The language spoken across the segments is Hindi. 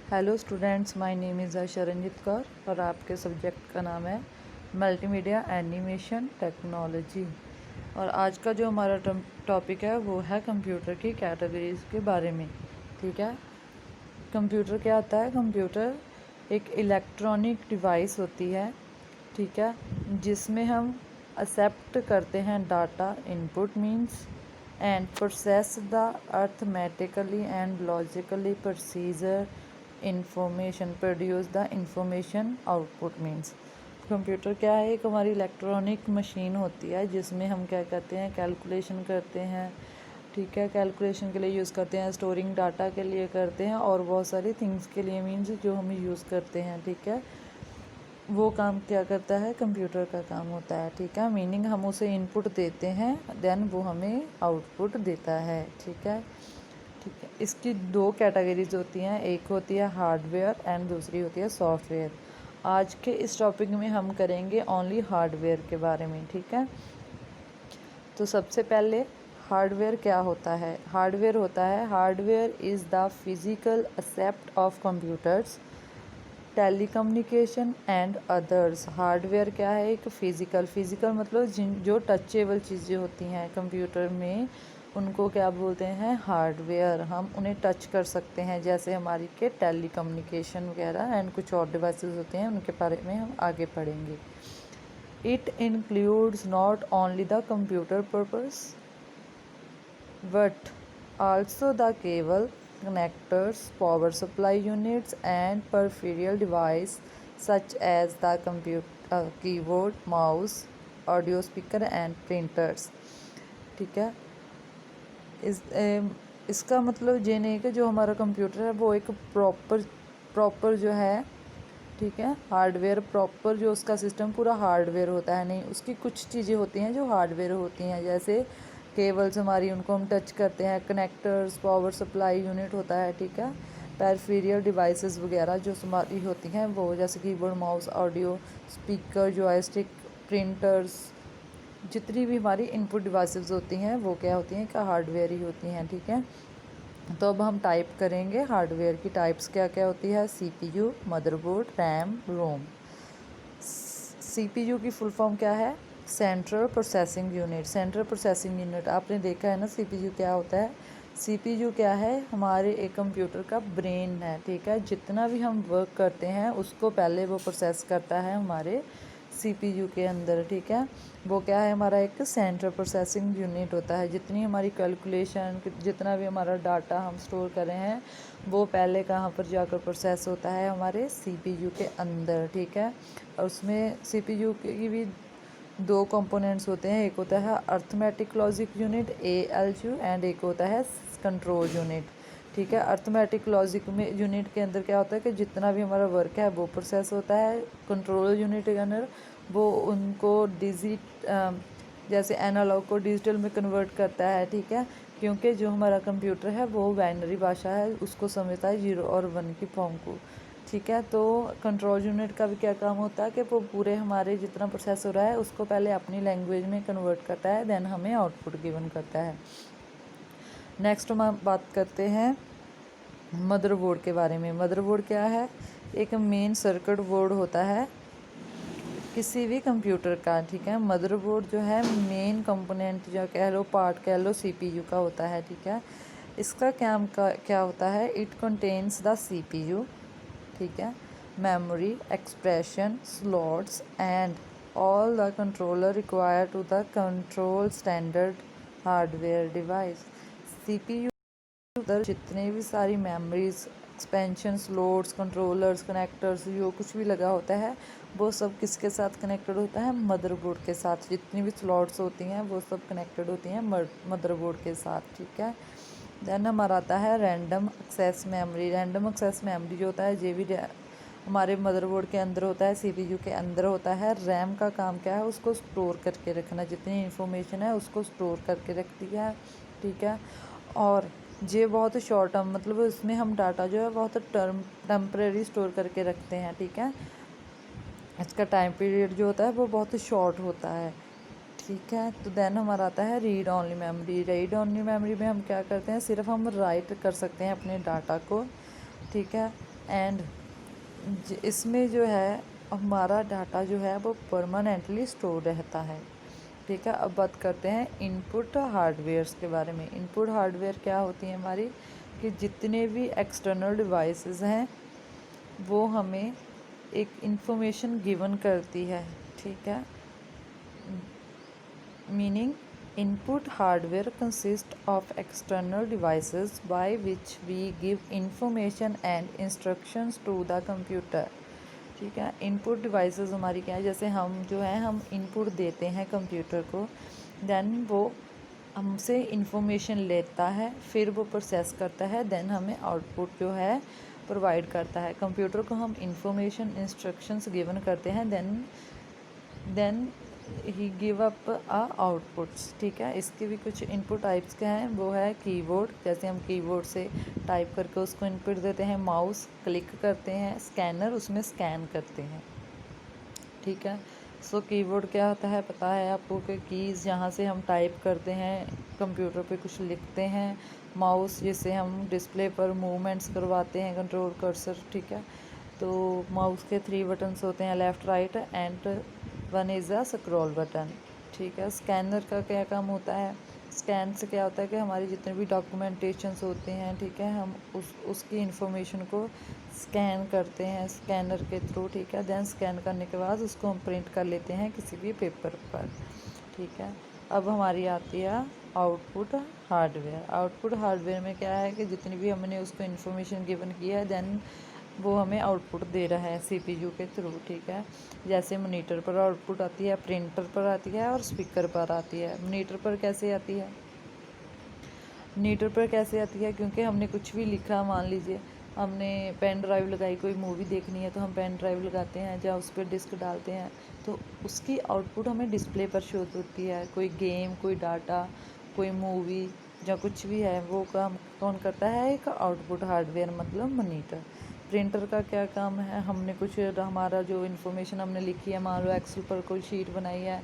Hello students, my name is Sharanjit Kaur और आपके सब्जेक्ट का नाम है मल्टीमीडिया एनिमेशन टेक्नोलॉजी। और आज का जो हमारा टॉपिक है वो है कंप्यूटर की कैटेगरीज के बारे में। ठीक है, कंप्यूटर क्या होता है? कंप्यूटर एक इलेक्ट्रॉनिक डिवाइस होती है, ठीक है, जिसमें हम एक्सेप्ट करते हैं data input means and process the arithmetically and logically procedure information produce the information output means. Computer क्या है? एक हमारी इलेक्ट्रॉनिक मशीन होती है जिसमें हम क्या करते हैं, कैलकुलेशन करते हैं। ठीक है, कैलकुलेशन के लिए यूज़ करते हैं, स्टोरिंग डाटा के लिए करते हैं और बहुत सारी थिंग्स के लिए मीन्स जो हम यूज़ करते हैं। ठीक है, वो काम क्या करता है? कंप्यूटर का काम होता है। ठीक है, मीनिंग हम उसे इनपुट देते हैं, देन वो हमें आउटपुट देता है। ठीक है, ठीक है, इसकी दो कैटेगरीज होती हैं, एक होती है हार्डवेयर एंड दूसरी होती है सॉफ्टवेयर। आज के इस टॉपिक में हम करेंगे ओनली हार्डवेयर के बारे में। ठीक है, तो सबसे पहले हार्डवेयर क्या होता है? Hardware is the physical aspect of computers telecommunication and others. Hardware क्या है? एक फिज़िकल मतलब जो टचेबल चीज़ें होती हैं कंप्यूटर में, उनको क्या बोलते हैं? हार्डवेयर। हम उन्हें टच कर सकते हैं, जैसे हमारी के टेलीकम्युनिकेशन वगैरह एंड कुछ और डिवाइसेस होते हैं, उनके बारे में हम आगे पढ़ेंगे। It includes not only the computer purpose but also the cable, connectors, power supply units and peripheral device such as the computer, keyboard, mouse, audio speaker and printers। ठीक है, इसका मतलब ये नहीं कि जो हमारा कंप्यूटर है वो एक प्रॉपर जो है, ठीक है, हार्डवेयर प्रॉपर जो उसका सिस्टम पूरा हार्डवेयर होता है, नहीं, उसकी कुछ चीज़ें होती हैं जो हार्डवेयर होती हैं, जैसे केबल्स हमारी, उनको हम टच करते हैं, कनेक्टर्स, पावर सप्लाई यूनिट होता है, ठीक है, पेरिफेरल डिवाइसेस वगैरह जो हमारी होती हैं वो, जैसे keyboard, mouse, audio speaker, joystick, printers, जितनी भी हमारी इनपुट डिवाइसेस होती हैं वो क्या होती हैं? क्या हार्डवेयर ही होती हैं। ठीक है, तो अब हम टाइप करेंगे हार्डवेयर की टाइप्स क्या क्या होती है। सीपीयू, मदरबोर्ड, रैम, रोम। सीपीयू की फुल फॉर्म क्या है? Central processing unit. Central processing unit आपने देखा है ना, सीपीयू क्या होता है? सीपीयू क्या है? हमारे एक कंप्यूटर का ब्रेन है। ठीक है, जितना भी हम वर्क करते हैं उसको पहले वो प्रोसेस करता है हमारे सीपीयू के अंदर। ठीक है, वो क्या है? हमारा एक सेंट्रल प्रोसेसिंग यूनिट होता है। जितनी हमारी कैलकुलेशन, जितना भी हमारा डाटा हम स्टोर कर रहे हैं वो पहले कहाँ पर जाकर प्रोसेस होता है? हमारे सीपीयू के अंदर। ठीक है, और उसमें सीपीयू की भी दो कंपोनेंट्स होते हैं, एक होता है arithmetic logic unit ALU and एक होता है कंट्रोल यूनिट। ठीक है, अर्थमेटिक लॉजिक में यूनिट के अंदर क्या होता है कि जितना भी हमारा वर्क है वो प्रोसेस होता है। कंट्रोल यूनिट के अंदर वो उनको जैसे एनालॉग को डिजिटल में कन्वर्ट करता है। ठीक है, क्योंकि जो हमारा कंप्यूटर है वो बाइनरी भाषा है, उसको समझता है 0 और 1 की फॉर्म को। ठीक है, तो कंट्रोल यूनिट का भी क्या काम होता है कि वो पूरे हमारे जितना प्रोसेस हो रहा है उसको पहले अपनी लैंग्वेज में कन्वर्ट करता है, देन हमें आउटपुट गिवन करता है। नेक्स्ट हम बात करते हैं मदरबोर्ड के बारे में। मदरबोर्ड क्या है? एक मेन सर्किट बोर्ड होता है किसी भी कंप्यूटर का। ठीक है, मदरबोर्ड जो है मेन कंपोनेंट जो कह लो, पार्ट कह लो, सीपीयू का होता है। ठीक है, इसका क्या होता है? इट कंटेन्स द सीपीयू, ठीक है, memory, expression, slots and all the controller required to the control standard hardware device। CPU अंदर जितने भी सारी memories, expansion, slots, controllers, connectors, जो कुछ भी लगा होता है वो सब किसके साथ कनेक्टेड होता है? मदरबोर्ड के साथ। जितनी भी स्लॉट्स होती हैं वो सब कनेक्टेड होती हैं मदरबोर्ड के साथ। ठीक है, देन हमारा आता है random access memory. Random access memory जो होता है ये भी हमारे मदरबोर्ड के अंदर होता है, सीपीयू के अंदर होता है। रैम का काम क्या है? उसको स्टोर करके रखना, जितनी इन्फॉर्मेशन है उसको स्टोर करके रखती है। ठीक है, और ये बहुत शॉर्ट टर्म, मतलब इसमें हम डाटा जो है बहुत टेम्परेरी स्टोर करके रखते हैं। ठीक है, इसका टाइम पीरियड जो होता है वो बहुत शॉर्ट होता है। ठीक है, तो देन हमारा आता है read only memory. Read only memory में हम क्या करते हैं? सिर्फ हम राइट कर सकते हैं अपने डाटा को। ठीक है, एंड इसमें जो है हमारा डाटा जो है वो परमानेंटली स्टोर रहता है, ठीक है। अब बात करते हैं इनपुट हार्डवेयर्स के बारे में। इनपुट हार्डवेयर क्या होती हैं हमारी, कि जितने भी एक्सटर्नल डिवाइसेस हैं वो हमें एक इंफॉर्मेशन गिवन करती है, ठीक है। Meaning input hardware consist of external devices by which we give information and instructions to the computer, ठीक है। इनपुट डिवाइसेस हमारी क्या है, जैसे हम जो है हम इनपुट देते हैं कंप्यूटर को, देन वो हमसे इंफॉर्मेशन लेता है, फिर वो प्रोसेस करता है, देन हमें आउटपुट जो है प्रोवाइड करता है। कंप्यूटर को हम इंफॉर्मेशन इंस्ट्रक्शंस गिवन करते हैं, then he give up outputs, ठीक है। इसके भी कुछ इनपुट टाइप्स के हैं, वो है कीबोर्ड, जैसे हम कीबोर्ड से टाइप करके उसको इनपुट देते हैं, माउस क्लिक करते हैं, स्कैनर उसमें स्कैन करते हैं, ठीक है। सो कीबोर्ड क्या होता है पता है आपको, कि कीज़ यहाँ से हम टाइप करते हैं, कंप्यूटर पे कुछ लिखते हैं। माउस जिससे हम डिस्प्ले पर मूवमेंट्स करवाते हैं, कंट्रोल कर्सर, ठीक है। तो माउस के 3 बटन्स होते हैं, left right and 1 is a scroll button, ठीक है। स्कैनर का क्या काम होता है, स्कैन से क्या होता है कि हमारी जितने भी डॉक्यूमेंटेशंस होते हैं, ठीक है, हम उसकी इंफॉर्मेशन को स्कैन करते हैं स्कैनर के थ्रू, ठीक है। देन स्कैन करने के बाद उसको हम प्रिंट कर लेते हैं किसी भी पेपर पर, ठीक है। अब हमारी आती है आउटपुट हार्डवेयर। आउटपुट हार्डवेयर में क्या है कि जितनी भी हमने उसको इन्फॉर्मेशन गिवन की है, देन वो हमें आउटपुट दे रहा है सीपीयू के थ्रू, ठीक है। जैसे मॉनिटर पर आउटपुट आती है, प्रिंटर पर आती है और स्पीकर पर आती है। मॉनिटर पर कैसे आती है, मॉनिटर पर कैसे आती है, क्योंकि हमने कुछ भी लिखा, मान लीजिए हमने पेन ड्राइव लगाई, कोई मूवी देखनी है तो हम पेन ड्राइव लगाते हैं या उस पर डिस्क डालते हैं, तो उसकी आउटपुट हमें डिस्प्ले पर शो होती है। कोई गेम, कोई डाटा, कोई मूवी या कुछ भी है, वो काम कौन करता है, एक आउटपुट हार्डवेयर मतलब मॉनिटर। प्रिंटर का क्या काम है, हमने कुछ हमारा जो इन्फॉर्मेशन हमने लिखी है, मान लो एक्सेल पर कोई शीट बनाई है,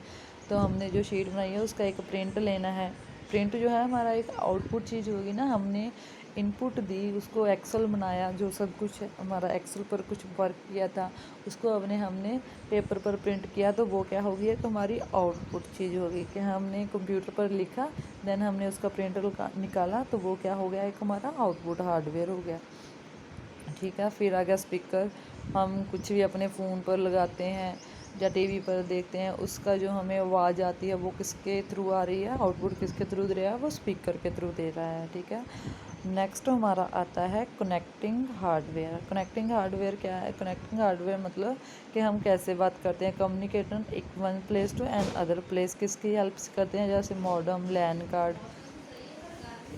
तो हमने जो शीट बनाई है उसका एक प्रिंट लेना है। प्रिंट जो है हमारा एक आउटपुट चीज़ होगी ना, हमने इनपुट दी, उसको एक्सेल बनाया, जो सब कुछ हमारा एक्सेल पर कुछ वर्क किया था उसको हमने पेपर पर प्रिंट किया, तो वो क्या होगी, एक हमारी आउटपुट चीज़ होगी कि हमने कंप्यूटर पर लिखा, देन हमने उसका प्रिंट निकाला, तो वो क्या हो गया, एक हमारा आउटपुट हार्डवेयर हो गया, ठीक है। फिर आ गया स्पीकर। हम कुछ भी अपने फ़ोन पर लगाते हैं या टीवी पर देखते हैं, उसका जो हमें आवाज़ आती है वो किसके थ्रू आ रही है, आउटपुट किसके थ्रू दे रहा है, वो स्पीकर के थ्रू दे रहा है, ठीक है। नेक्स्ट हमारा आता है कनेक्टिंग हार्डवेयर। कनेक्टिंग हार्डवेयर क्या है, कनेक्टिंग हार्डवेयर मतलब कि हम कैसे बात करते हैं, कम्युनिकेटर एक one place to and other place किसकी हेल्प से करते हैं, जैसे मॉडेम, लैन कार्ड,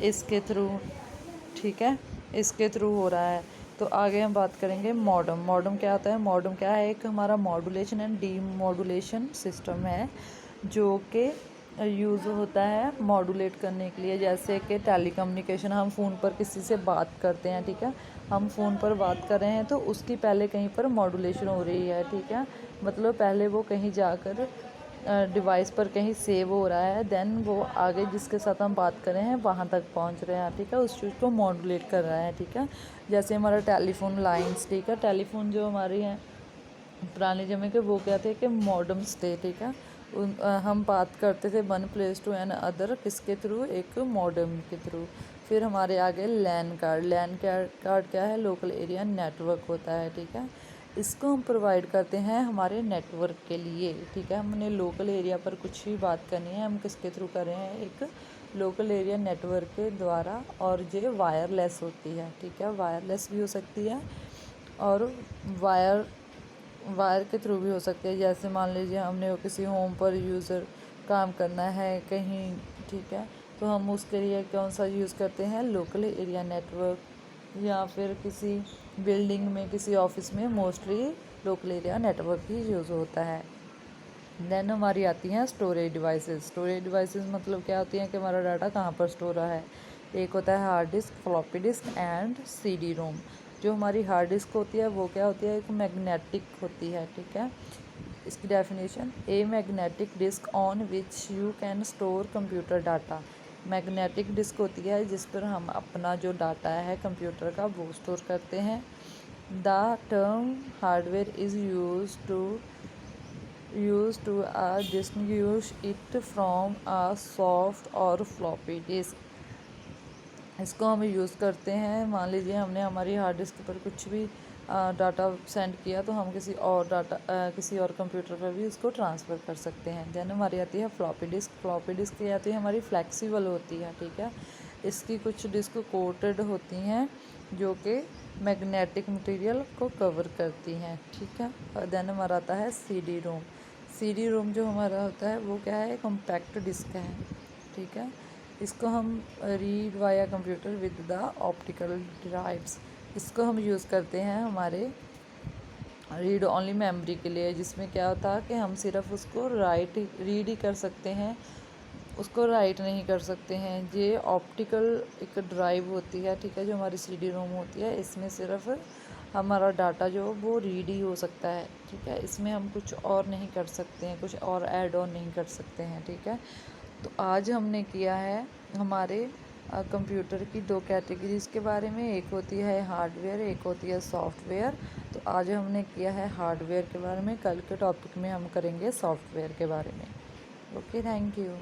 इसके थ्रू, ठीक है, इसके थ्रू हो रहा है। तो आगे हम बात करेंगे मॉडेम। मॉडेम क्या होता है, मॉडेम क्या है, एक हमारा मॉड्यूलेशन एंड डीमॉड्यूलेशन सिस्टम है जो कि यूज़ होता है मॉड्यूलेट करने के लिए। जैसे कि टेलीकम्युनिकेशन, हम फ़ोन पर किसी से बात करते हैं, ठीक है, हम फ़ोन पर बात कर रहे हैं तो उसकी पहले कहीं पर मॉड्यूलेशन हो रही है, ठीक है, मतलब पहले वो कहीं जाकर डिवाइस पर कहीं सेव हो रहा है, देन वो आगे जिसके साथ हम बात कर रहे हैं वहाँ तक पहुँच रहे हैं, ठीक है, उस चीज़ को मॉड्यूलेट कर रहा है, ठीक है। जैसे हमारा टेलीफोन लाइंस, ठीक है, टेलीफोन जो हमारी हैं पुराने जमाने के, वो क्या थे कि मॉडेम्स थे, ठीक है। हम बात करते थे one place to another किसके थ्रू, एक मॉडेम के थ्रू। फिर हमारे आगे लैन कार्ड। लैन कार्ड क्या है, लोकल एरिया नेटवर्क होता है, ठीक है। इसको हम प्रोवाइड करते हैं हमारे नेटवर्क के लिए, ठीक है। हमने लोकल एरिया पर कुछ भी बात करनी है, हम किसके थ्रू कर रहे हैं, एक लोकल एरिया नेटवर्क के द्वारा, और ये वायरलेस होती है, ठीक है, वायरलेस भी हो सकती है और वायर के थ्रू भी हो सकती है। जैसे मान लीजिए हमने किसी होम पर यूज़र काम करना है कहीं, ठीक है, तो हम उसके लिए कौन सा यूज़ करते हैं, लोकल एरिया नेटवर्क, या फिर किसी बिल्डिंग में, किसी ऑफिस में मोस्टली लोकल एरिया नेटवर्क ही यूज़ होता है। देन हमारी आती हैं स्टोरेज डिवाइसेस। स्टोरेज डिवाइसेस मतलब क्या होती हैं कि हमारा डाटा कहाँ पर स्टोर रहा है। एक होता है hard disk, floppy disk and CD ROM. जो हमारी हार्ड डिस्क होती है वो क्या होती है, एक मैग्नेटिक होती है, ठीक है। इसकी definition, a magnetic disk on which you can store computer data. Magnetic disk होती है जिस पर हम अपना जो डाटा है कंप्यूटर का वो स्टोर करते हैं। The term hardware is used to distinguish it from a soft or floppy disk. इसको हम यूज़ करते हैं, मान लीजिए हमने हमारी हार्ड डिस्क पर कुछ भी डाटा सेंड किया तो हम किसी और कंप्यूटर पर भी उसको ट्रांसफ़र कर सकते हैं। देन हमारी आती है फ्लॉपी डिस्क। फ्लॉपी डिस्क ये आती है हमारी फ्लेक्सिबल होती है, ठीक है। इसकी कुछ डिस्क कोटेड होती हैं जो कि मैग्नेटिक मटेरियल को कवर करती हैं, ठीक है। और देन हमारा आता है CD रोम। CD रोम जो हमारा होता है वो क्या है, कॉम्पैक्ट डिस्क है, ठीक है। इसको हम read via computer with the optical drives, इसको हम यूज़ करते हैं हमारे रीड ओनली मेमोरी के लिए, जिसमें क्या होता है कि हम सिर्फ उसको रीड ही कर सकते हैं, उसको राइट नहीं कर सकते हैं। ये ऑप्टिकल एक ड्राइव होती है, ठीक है, जो हमारी CD रोम होती है, इसमें सिर्फ हमारा डाटा जो वो रीड ही हो सकता है, ठीक है। इसमें हम कुछ और नहीं कर सकते हैं, कुछ और ऐड ऑन नहीं कर सकते हैं, ठीक है। तो आज हमने किया है हमारे कंप्यूटर की दो कैटेगरीज़ के बारे में, एक होती है हार्डवेयर, एक होती है सॉफ्टवेयर। तो आज हमने किया है हार्डवेयर के बारे में, कल के टॉपिक में हम करेंगे सॉफ्टवेयर के बारे में। Okay, thank you.